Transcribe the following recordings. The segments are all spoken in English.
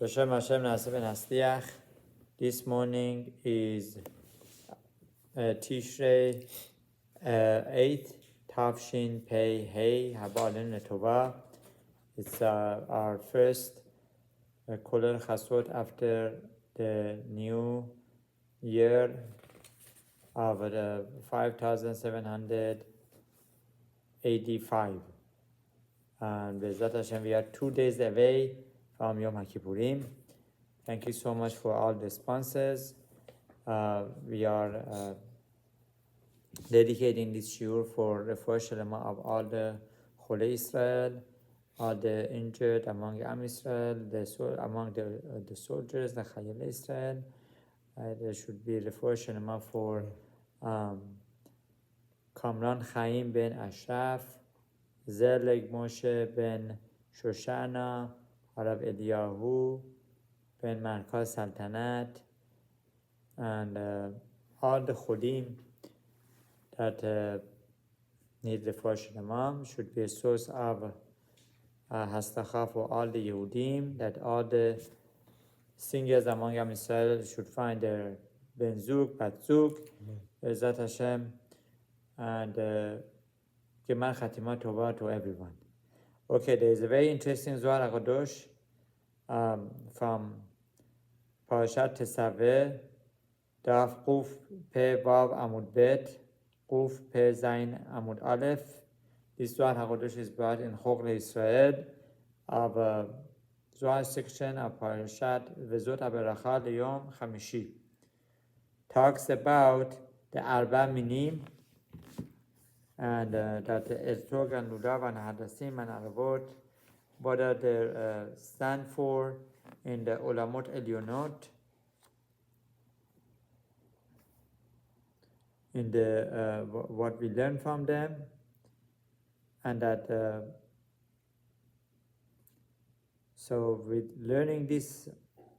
Hashem Hadasim and Aravot. This morning is Tishrei 8th, Tavshin Pei Hey Arba Minin. It's our first Kolel Chasot after the new year of 5785. And Bezat Hashem, we are 2 days away from Yom HaKippurim. Thank you so much for all the sponsors. We are dedicating this shiur for Refuah Shalema of all the Cholei Israel, all the injured among Am Israel, among the soldiers, the Chayil Israel. There should be Refuah Shalema for Kamran Chaim ben Ashraf, Zelig Moshe ben Shoshana, Arav Eliyahu ben Markaz Saltanat, and all the Chodim that need Refuah Shalema. Should be a source of Hastacha for all the Yehudim, that all the singers among Am Israel should find their Ben Zug, Bat Zug, Bezat Hashem, and Geman Chatima Tova to everyone. Okay, there is a very interesting Zohar HaKadosh from Parashat Tesaveh, Daf Quf Pe Vav Amud Bet, Quf Pe Zayin Amud Aleph. This Zohar HaKadosh is brought in Chok Israel of Zohar section of Parashat Vezot HaBeracha Leyom Chamishi. Talks about the Arba Minin, and that the Etrog and Lulav and Hadasim and Aravot, what are they stand for in the Olamot Elyonot, in the what we learn from them, and that so with learning this,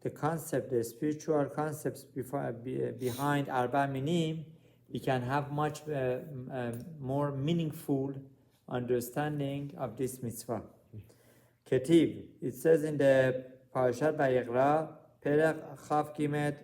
the concept, the spiritual concepts behind Arba Minim, we can have much more meaningful understanding of this mitzvah. Ketiv, it says in the Parashat Vayikra, Perek Chav Gimet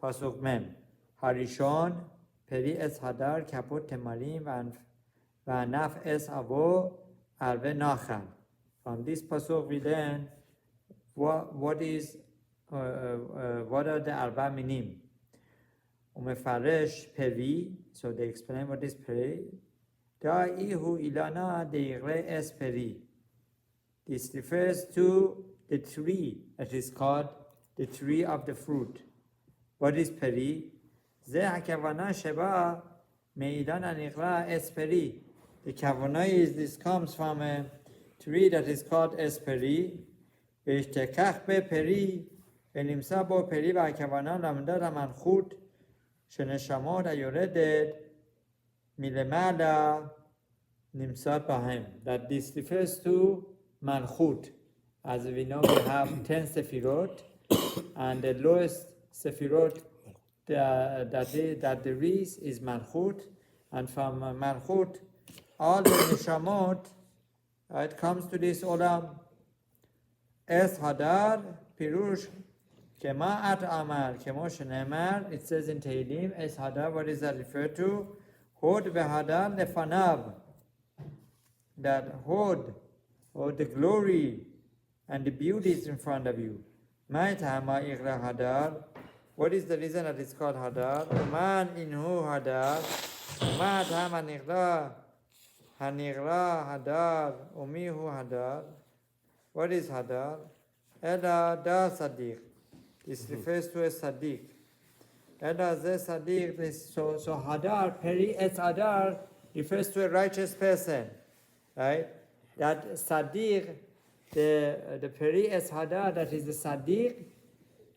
Pasuk Mem, Harishon Peri Es Hadar Kapot Temarim Vanaf Es Avo Arve Nachal. From this pasuk we learn what are the Arba Minim. Umefaresh Peri, so they explain what is Peri. Da'ihu ilana deigre es Peri. This refers to the tree that is called the tree of the fruit. What is Peri? Ze hakavana sheba meilan anichla es Peri. The kavana is, this comes from a tree that is called Esperi, Veshtekach be Peri, Venimsa bo Peri v'akavana lamda ramanchut, sheneshamot ayoredet milemala nimsat bahem. That this refers to Malchut. As we know, we have 10 Sefirot, and the lowest Sefirot that there is Malchut, and from Malchut, all the Neshamot, it comes to this Olam. Es Hadar, Pirush, Kema at Amar, Kemo Shenemar, it says in Tehillim, Es Hadar, what is that referred to? Hod v'Hadar lefanav. That Hod, or the glory and the beauty is in front of you. Ma'itama Iqra Hadar, what is the reason that it's called Hadar? Man inhu Hadar, Ma'atama Niqra. Hanigra Hadar, Umihu Hadar. What is Hadar? Ela da Sadiq. This refers to a Sadiq. Ela ze Sadiq. So Hadar, Peri es Hadar, refers to a righteous person. Right? That Sadiq, the Peri es Hadar, that is the Sadiq.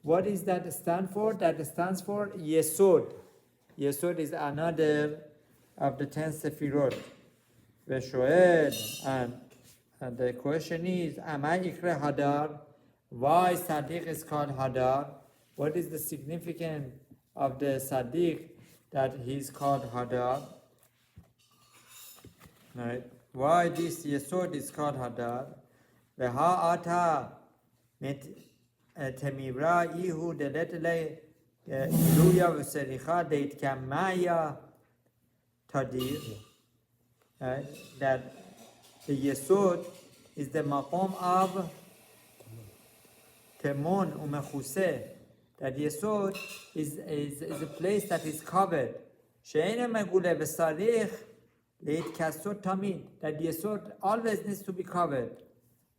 What is that stand for? That stands for Yesod. Yesod is another of the 10 Sefirot. And the question is, Amai Ikre Hadar? Why Sadiq is called Hadar? What is the significance of the Sadiq that he's called Hadar? Right? Why this Yesod is called Hadar? Veha ata Temira Ihu the Letele Iluya Vesericha Deit Kamaya Tadir, that the Yesod is the maqam of Temon Umechuse, that Yesod is a place that is covered. She'ena Megule Vesarich Leit Kasot Tamid, that Yesod always needs to be covered.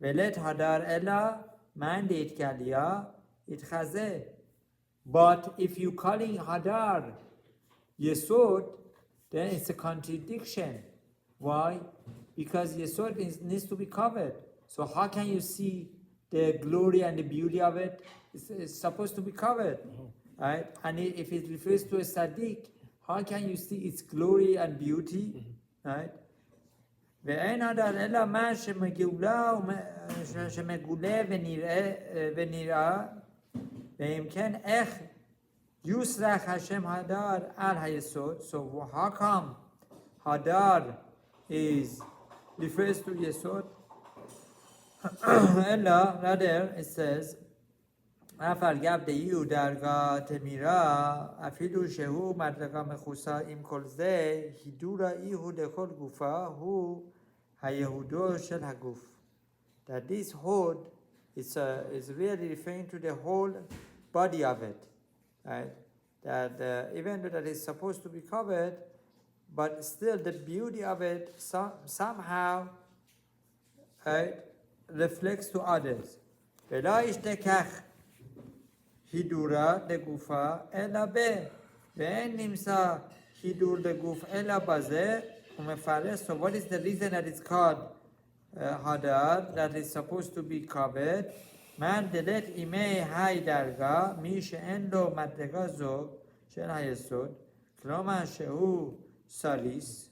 Velet Hadar Ella Man Deit Kalia Itchaze. But if you calling Hadar Yesod, then it's a contradiction. Why? Because Yesod needs to be covered. So how can you see the glory and the beauty of it? It's supposed to be covered, right? And if it refers to a Sadiq, how can you see its glory and beauty, right? ואין הדר אלא מה שמגולה ונראה ואם כן איך יוסרח השם הדר על היסוד. So how come Hadar refers to Yesod? Ella, rather it says, אף על גב דהיו דרגה תמירה, אפילו שהוא מדרגה מכוסה עם כל זה, הידור איהו דכל גופה הוא היהודו של הגוף. That this hold is really referring to the whole body of it, right? That even though that is supposed to be covered, but still the beauty of it somehow, right, reflects to others. ולא ישתכח הידורה לגופה אלא ב, ואין נמצא הידור לגוף אלא בזה, ומפרש. So what is the reason that it's called Hadar, that is supposed to be covered? من דלת אימי היי דרגה, מי שאין לו מדרגה זו של היסוד, כלומר שהוא סליס,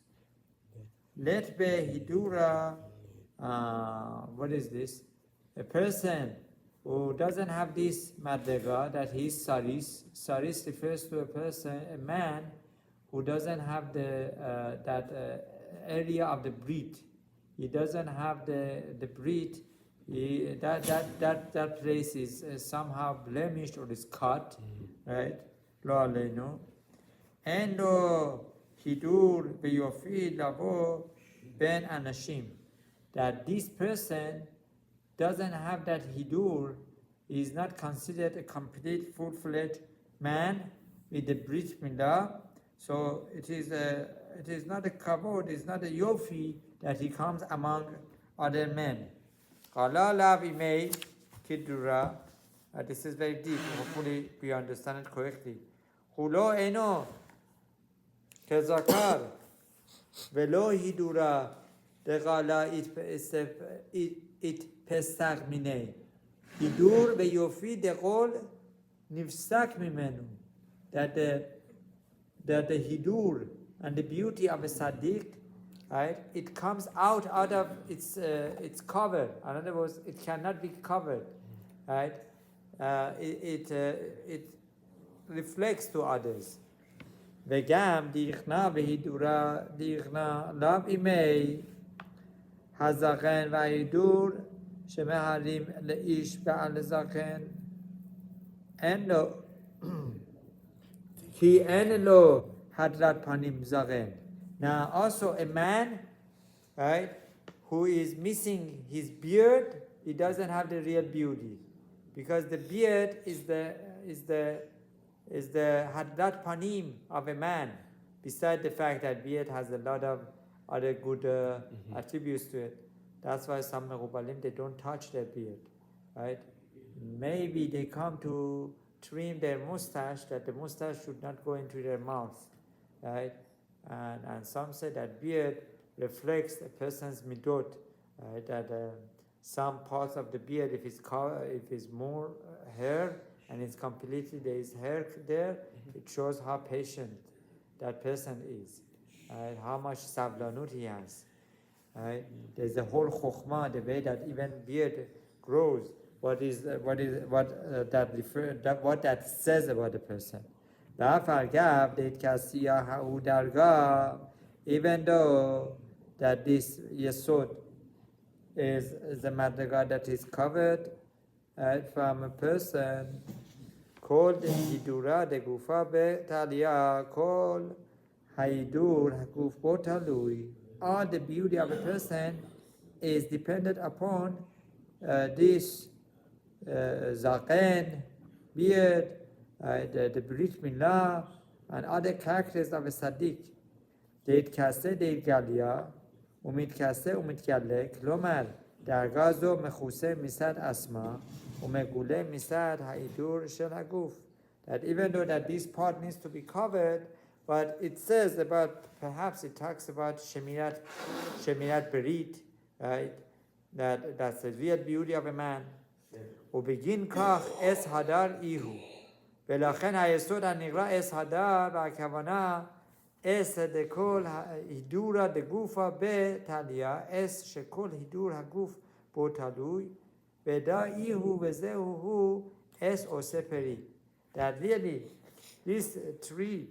לת בהידורה, what is this? A person who doesn't have this madrega, that he is saris. Saris refers to a person, a man who doesn't have that area of the breath. He doesn't have the breath. That place is somehow blemished or is cut, right? Lo aleinu. Endo hidur beyofi lavo ben anashim. That this person doesn't have that hidur, is not considered a complete full-fledged man with the brit milah. So it is not a kavod, it's not a yofi that he comes among other men. Qala lav imei kidura. This is very deep. Hopefully we understand it correctly. Hulo eno kezakar velo hidura degala it pesach minei. Hidur veyofi degol nifsak mimenu. That the hidur and the beauty of a tzaddik, right? It comes out of its cover. In other words, it cannot be covered, right? It reflects to others. Vegam dichna vehidura dichna lav imei hazaken vahidur shemeharim leish ba'al zaken eno ki enlo hadrat panim zaken. Now also a man, right, who is missing his beard, he doesn't have the real beauty, because the beard is the hadrat panim of a man. Besides the fact that beard has a lot of other good attributes to it. That's why some Merubalim, they don't touch their beard, right? Maybe they come to trim their mustache, that the mustache should not go into their mouth, right? And some say that beard reflects a person's midot, right? That some parts of the beard, if it's more hair and it's completely there is hair there, it shows how patient that person is, right? How much savlanut he has, right? There's a whole chokhmah, the way that even beard grows. What that says about the person. Even though that this yesod is the madrega that is covered, from a person called Hidura de Gufa Betalia, called Haidur Guf Botalui. All the beauty of a person is dependent upon this Zaqen, beard, the Brit Milah, and other characters of a Sadiq. Deit Kase, Deit Galia, Umid Kase, Umid Galek, Lomar, Dargazo, Mechuse, Misad Asma, Umegule, Misad Haidur, Shel Haguf. That even though that this part needs to be covered, but it says about, perhaps it talks about Shemirat Berit, right? That's the real beauty of a man. ובגין כך אס הדר איהו. ולכן היסוד הנקרא אס הדר, והכוונה אס דכל הידורא דגופא בתליא, אס שכל הידור הגוף בו תלוי, ודא איהו וזהו הוא אס עושה פרי. That really, this tree,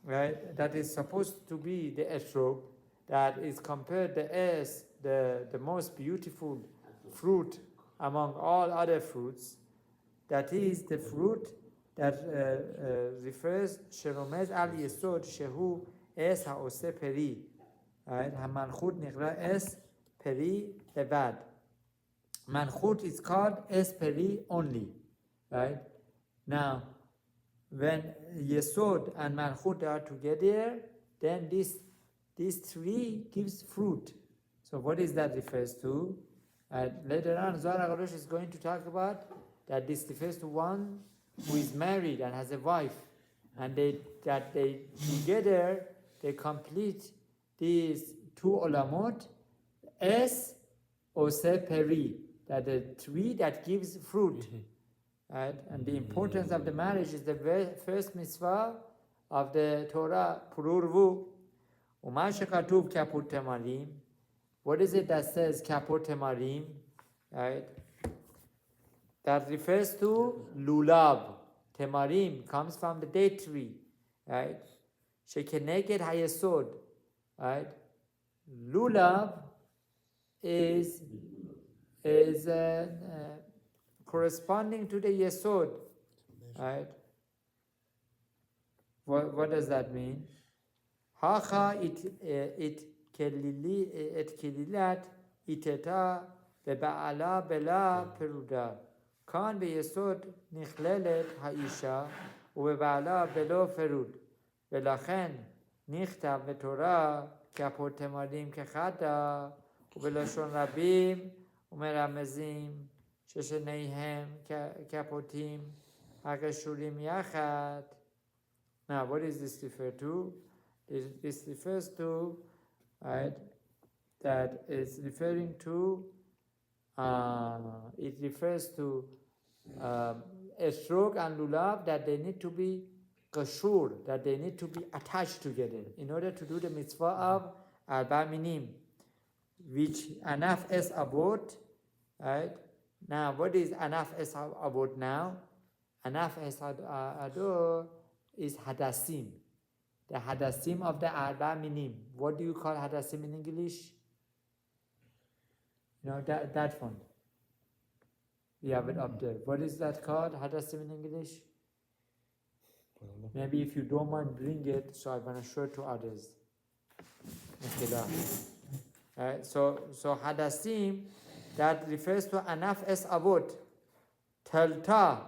right, that is supposed to be the Etrog, that is compared to as the most beautiful fruit among all other fruits, that is the fruit that refers Sheromez al Yesod Shehu Es Haose Peri, right? Hamanchut Nichra Es Peri Levad. Manchut is called Es Peri only, right? Now, when Yesod and Manchut are together, then this tree gives fruit. So what is that refers to? Later on, Zohar is going to talk about that this refers to one who is married and has a wife, and they together they complete these two olamot, es ose peri, that the tree that gives fruit. Right? And the importance of the marriage is the first mitzvah of the Torah, Pururvu. Uma shekatuv kaput temarim. What is it that says kaput temarim? Right? That refers to Lulav. Temarim comes from the date tree. Right? Shekeneged hayesod. Right? Lulav is corresponding to the Yesod, right? What does that mean? Hacha it kelilat iteta be'ala bela peruda. Kan be'yesod nichlelet ha'isha ube'ala belo ferud. Velachen nichtav betorah kapot temarim kechada ubelashon rabim umeramezim shesheneihem kapotim hagashurim yachat. Now, what is this refer to? This refers to, right, that is referring to, it refers to Etrog and Lulav, that they need to be kashur, that they need to be attached together in order to do the mitzvah of Arba Minin, which Anaf es Avot, right? Now, what is Anaf es Avot now? Anaf es Ador is Hadasim. The Hadasim of the Arba Minin. What do you call Hadasim in English? You know, that one. We have it up there. What is that called, Hadasim in English? Maybe if you don't mind, bring it, so I'm going to show it to others. Right, so Hadasim, that refers to Anaf es Avot. Telta,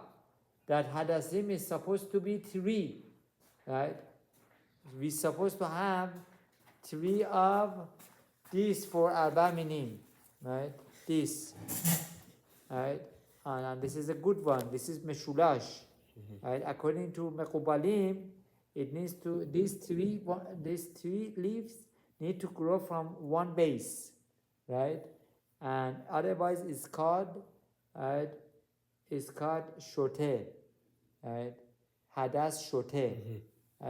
that Hadasim is supposed to be three, right? We're supposed to have three of these for Arba Minin, right? This, right? And this is a good one. This is Meshulash, right? According to Mekubalim, it needs to, these three leaves need to grow from one base, right? And otherwise it's called, right? It's called shote, right? Hadas shote.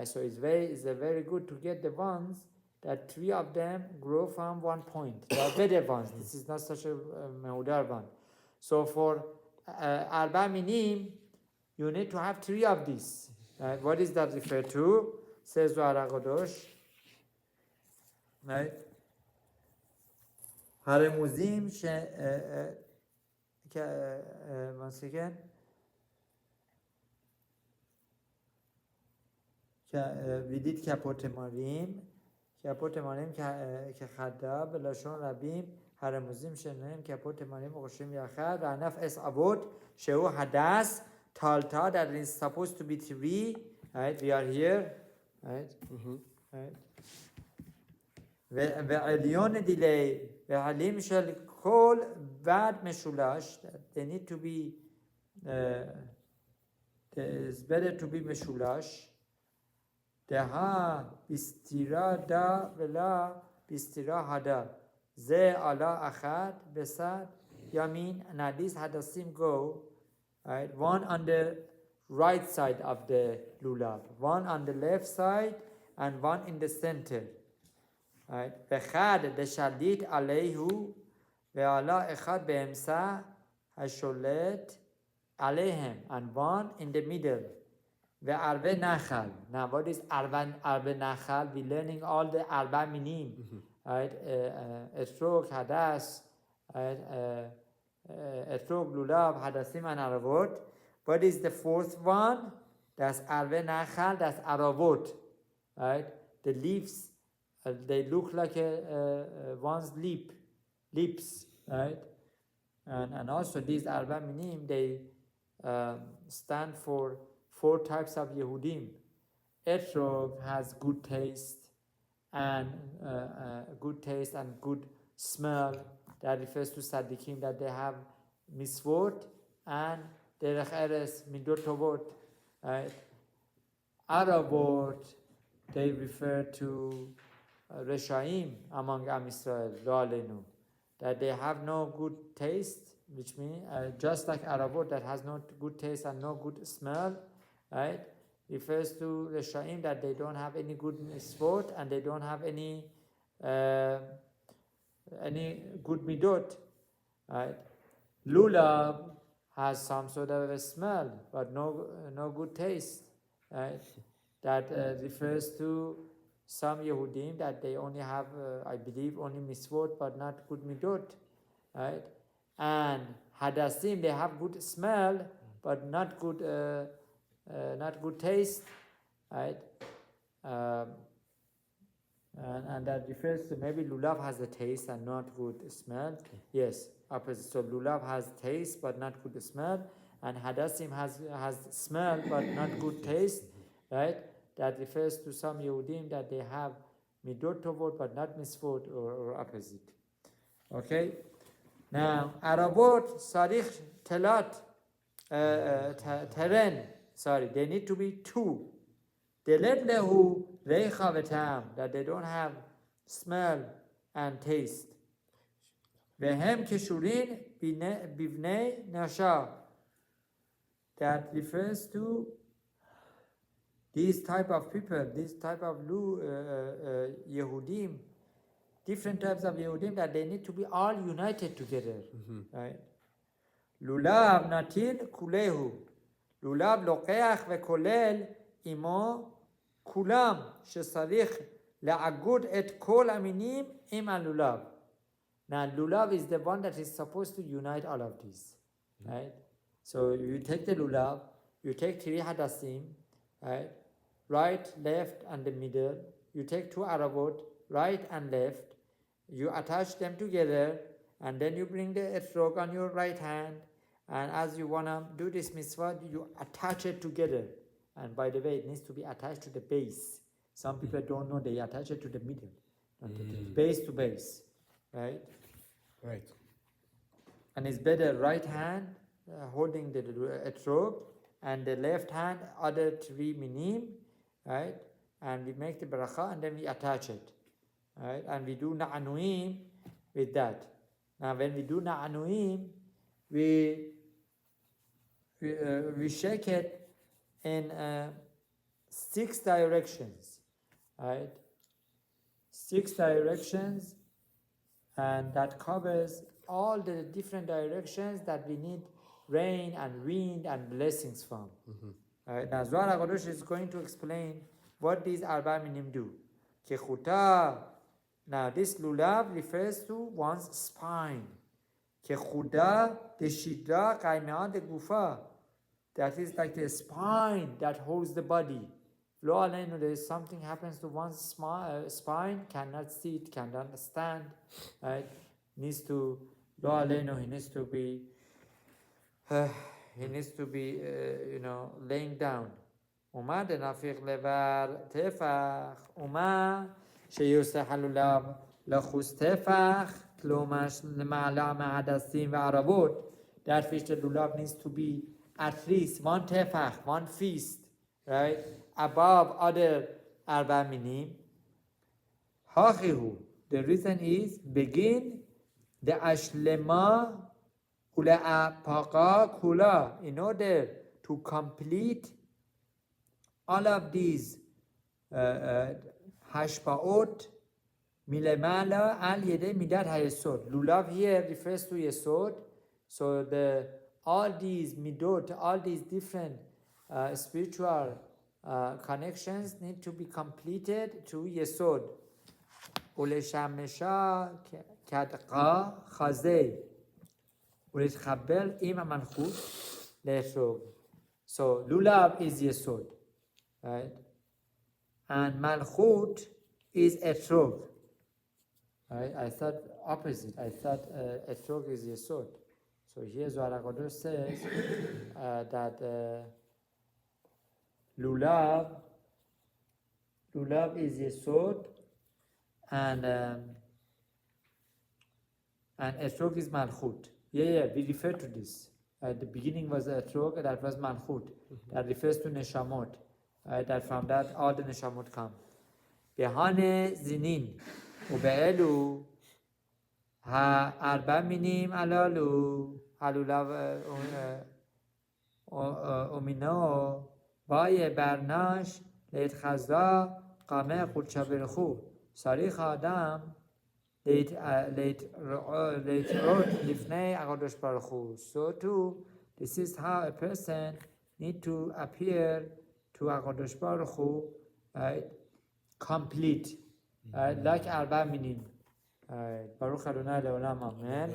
So it's very good to get the ones that three of them grow from one point. They are better ones. This is not such a meudar one. So for Arba Minim, you need to have three of these. Right? What is that referred to? Says Zohar HaKadosh. Right? Haremuzim once again. We did کپوت ماریم که خدا بلاشون ربیم هرموزیم شنیم کپوت ماریم وقشیم یخد و نف اس avot شو حدث تالتا that is supposed to be 3, right? We are here, right? Right? ועליון דילי ועלים של כל ועד משולש, they need to be it's better to be משולש. דהה בסתירה דה ולה בסתירה הדה זה עלה אחד בסד ימין. Now these hadasim go, right, one on the right side of the lulav, one on the left side, and one in the center, right? ואחד דשליט עליהו ועלה אחד באמצע השולט עליהם, and one in the middle. Arba Nachal. Now, what is Arba Nachal? We're learning all the Arba Minin, right? Etrog, Hadas, right? Etrog, Lulav, Hadasim and Aravot. What is the fourth one? That's Arba Nachal. That's Aravot, right? The leaves, they look like one's lips, right? And also these Arba Minim, they stand for 4 types of Yehudim. Etrog has good taste and good smell. That refers to Sadiqim, that they have misvot and derech eres midot tovot. Right? Aravot, they refer to Reshaim among Am Israel, lo aleinu, that they have no good taste, which means just like Aravot that has no good taste and no good smell, right? Refers to Reshaim that they don't have any good misvot and they don't have any good midot, right? Lulav has some sort of a smell but no good taste, right? That refers to some Yehudim that they only have, I believe, only misvot but not good midot, right? And Hadasim, they have good smell but not good taste, right? And that refers to maybe Lulav has a taste and not good smell. Yes, opposite. So Lulav has taste but not good smell, and Hadasim has smell but not good taste, right? That refers to some Yehudim that they have midot tovot but not misvot or opposite. Okay. Now Aravot sarich telat teren. Sorry, they need to be 2. Delet lehu reicha v'tam, that they don't have smell and taste. Vehem keshurin bivnei nasha, that refers to these type of people, this type of Yehudim, different types of Yehudim, that they need to be all united together, right? Lulav natil kulehu. לולב לוקח וכולל עמו כולם שצריך לעגוד את כל המינים עם הלולב. Now lulav is the one that is supposed to unite all of these, right? So you take the lulav, you take 3 hadasim, right, left, and the middle. You take 2 aravot, right and left. You attach them together, and then you bring the etrog on your right hand. And as you want to do this mitzvah, you attach it together. And by the way, it needs to be attached to the base. Some people don't know, they attach it to the middle, base to base, right? Right. And it's better right hand holding the etrog, and the left hand other 3 minim, right? And we make the bracha and then we attach it, right? And we do na'anuim with that. Now when we do na'anuim, we shake it in 6 directions, right? 6 directions, and that covers all the different directions that we need rain and wind and blessings from. Right? Now Zohar HaKadosh is going to explain what these Arba Minim do. Kechuta. Now this lulav refers to one's spine. که خدا دشیدرا قیمهان گوفا. That is like the spine that holds the body. Lo aleinu, there is something happens to one's spine, cannot sit, cannot stand, right? Needs to, lo aleinu, he needs to be, laying down. اومد نفیق لبر تفخ اومد شیوسه لولو لخوز تفخ تلومش معلم حدثیم و عربوت. That fish, the lulav needs to be at least one tefach, one feast, right, above other Arba Minin. Hachihu. The reason is begin the ashlema ula kula, in order to complete all of these hashpaot milemala al yede midat hayesod. Lulav here refers to yesod. So all these midot, all these different spiritual connections need to be completed to yesod. Uleshamesha kadqa khazei uletchabel ima manchut le'etrog. So lulav is yesod, right? And malchut is etrog, right? I thought opposite. I thought etrog is yesod. So here Zohar says that lulav is yesod, and etrog is malchut. Yeah, we refer to this. The beginning was etrog, that was malchut. That refers to neshamot. That from that all the neshamot come. Behane zinin ube'elu ha arba minim alalu halulav umino baye barnash leit chazda qame khulcha berchu sarich adam leit rot lifnei HaKadosh Baruch Hu. So too, this is how a person need to appear to HaKadosh Baruch Hu, complete, like Arba Minin. Baruch Adonai Leolam, Amen.